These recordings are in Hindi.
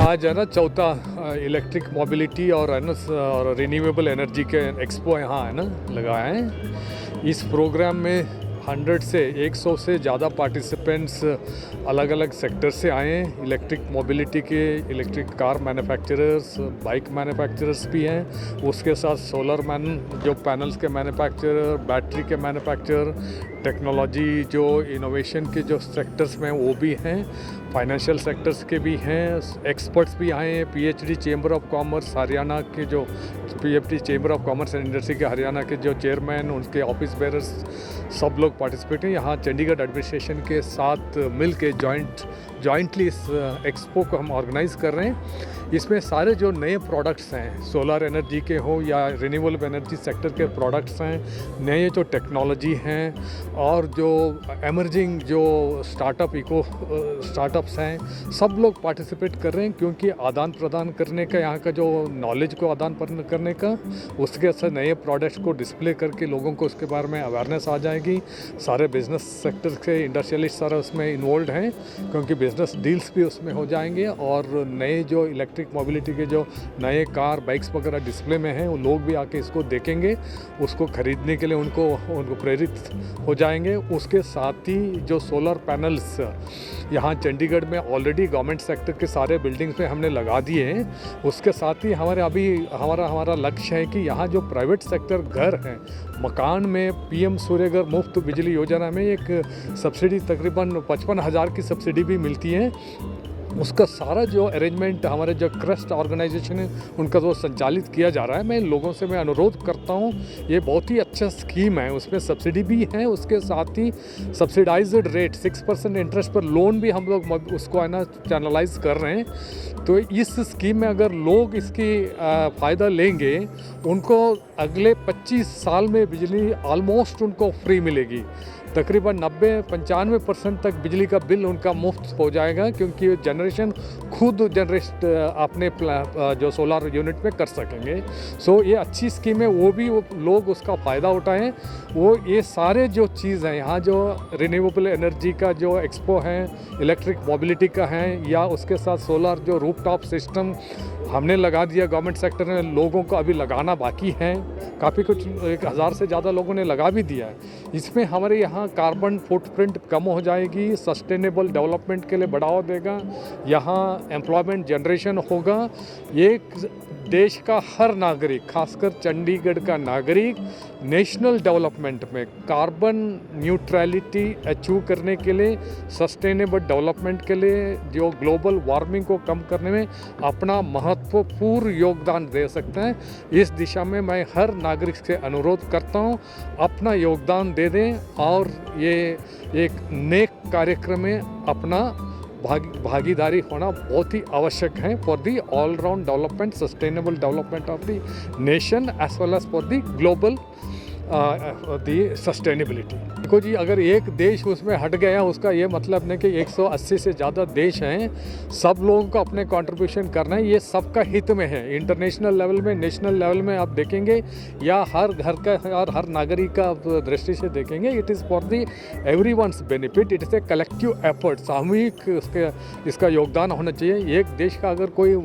आज है ना चौथा इलेक्ट्रिक मोबिलिटी और है ना और रिन्यूएबल एनर्जी के एक्सपो यहाँ है ना लगाए हैं। इस प्रोग्राम में 100 से 100 से ज़्यादा पार्टिसिपेंट्स अलग अलग सेक्टर से आए हैं। इलेक्ट्रिक मोबिलिटी के electric car manufacturers, bike manufacturers भी हैं, उसके साथ सोलर जो पैनल्स के मैन्युफैक्चरर, बैटरी के मैन्युफैक्चरर, टेक्नोलॉजी जो इनोवेशन के जो सेक्टर्स में वो भी हैं, फाइनेंशियल सेक्टर्स के भी हैं, एक्सपर्ट्स भी आए हैं। PhD chamber of commerce Haryana के जो PhD chamber of commerce and industry के हरियाणा के जो चेयरमैन, उनके ऑफिस बेरर्स, सब लोग पार्टिसिपेट हैं। यहाँ चंडीगढ़ एडमिनिस्ट्रेशन के साथ मिल के जॉइंटली इस एक्सपो को हम ऑर्गेनाइज कर रहे हैं। इसमें सारे जो नए प्रोडक्ट्स हैं, सोलर एनर्जी के हो या रिन्यूएबल एनर्जी सेक्टर के प्रोडक्ट्स हैं, नए जो टेक्नोलॉजी हैं और जो एमर्जिंग जो स्टार्टअप्स हैं, सब लोग पार्टिसिपेट कर रहे हैं। क्योंकि आदान प्रदान करने का, यहाँ का जो नॉलेज को आदान प्रदान करने का, उसके साथ नए प्रोडक्ट्स को डिस्प्ले करके लोगों को उसके बारे में अवेयरनेस आ जाएगी। सारे बिजनेस सेक्टर के इंडस्ट्रियलिस्ट सारा उसमें इन्वॉल्व हैं, क्योंकि बिजनेस डील्स भी उसमें हो जाएंगे। और नए जो इलेक्ट्रिक मोबिलिटी के जो नए कार, बाइक्स वगैरह डिस्प्ले में हैं, वो लोग भी आके इसको देखेंगे, उसको खरीदने के लिए उनको प्रेरित हो जाएंगे। उसके साथ ही जो सोलर पैनल्स यहाँ चंडीगढ़ में ऑलरेडी गवर्नमेंट सेक्टर के सारे बिल्डिंग्स में हमने लगा दिए हैं। उसके साथ ही हमारा लक्ष्य है कि यहाँ जो प्राइवेट सेक्टर घर हैं, मकान में पीएम सूर्यघर मुफ्त बिजली योजना में एक सब्सिडी तकरीबन 55,000 की सब्सिडी भी मिलती है। उसका सारा जो अरेंजमेंट हमारे जो क्रस्ट ऑर्गेनाइजेशन है उनका जो संचालित किया जा रहा है। मैं लोगों से मैं अनुरोध करता हूँ, ये बहुत ही अच्छा स्कीम है, उसमें सब्सिडी भी है, उसके साथ ही सब्सिडाइज्ड रेट 6% इंटरेस्ट पर लोन भी हम लोग उसको है ना चैनलाइज कर रहे हैं। तो इस स्कीम में अगर लोग इसकी फ़ायदा लेंगे, उनको अगले 25 साल में बिजली ऑलमोस्ट उनको फ्री मिलेगी। तकरीबन 90-95% तक बिजली का बिल उनका मुफ्त हो जाएगा, क्योंकि जनरेशन खुद अपने जो सोलर यूनिट में कर सकेंगे। सो ये अच्छी स्कीम है, वो लोग उसका फ़ायदा उठाएं। ये सारे जो चीज़ हैं, यहाँ जो रिन्यूएबल एनर्जी का जो एक्सपो है, इलेक्ट्रिक मोबिलिटी का है, या उसके साथ सोलर जो रूफटॉप सिस्टम हमने लगा दिया, गवर्नमेंट सेक्टर में लोगों को अभी लगाना बाकी है, काफ़ी कुछ 1000 से ज़्यादा लोगों ने लगा भी दिया है। इसमें हमारे यहाँ कार्बन फुटप्रिंट कम हो जाएगी, सस्टेनेबल डेवलपमेंट के लिए बढ़ावा देगा, यहाँ एम्प्लॉयमेंट जनरेशन होगा। एक देश का हर नागरिक, खासकर चंडीगढ़ का नागरिक, नेशनल डेवलपमेंट में कार्बन न्यूट्रलिटी अचीव करने के लिए, सस्टेनेबल डेवलपमेंट के लिए, जो ग्लोबल वार्मिंग को कम करने में अपना महत्वपूर्ण योगदान दे सकते हैं। इस दिशा में मैं हर नागरिक से अनुरोध करता हूं, अपना योगदान दे दें और ये एक नेक कार्यक्रम में अपना भागीदारी होना बहुत ही आवश्यक है for the all round development, sustainable development of the nation as well as for the global the sustainability. देखो जी, अगर एक देश उसमें हट गया, उसका ये मतलब नहीं कि 180 से ज़्यादा देश हैं, सब लोगों को अपने कंट्रीब्यूशन करना है। ये सबका हित में है। इंटरनेशनल लेवल में, नेशनल लेवल में आप देखेंगे या हर घर का और हर नागरिक का दृष्टि से देखेंगे, it is for the everyone's benefit. It is a collective effort, सामूहिक इसका योगदान होना चाहिए। एक देश का अगर कोई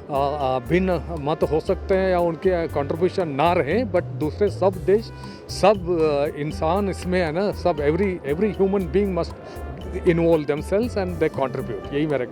भिन्न मत हो सकते हैं या उनके कंट्रीब्यूशन ना रहे, बट दूसरे सब देश, सब इंसान इसमें है ना, सब every human being must involve themselves and they contribute. यही मेरा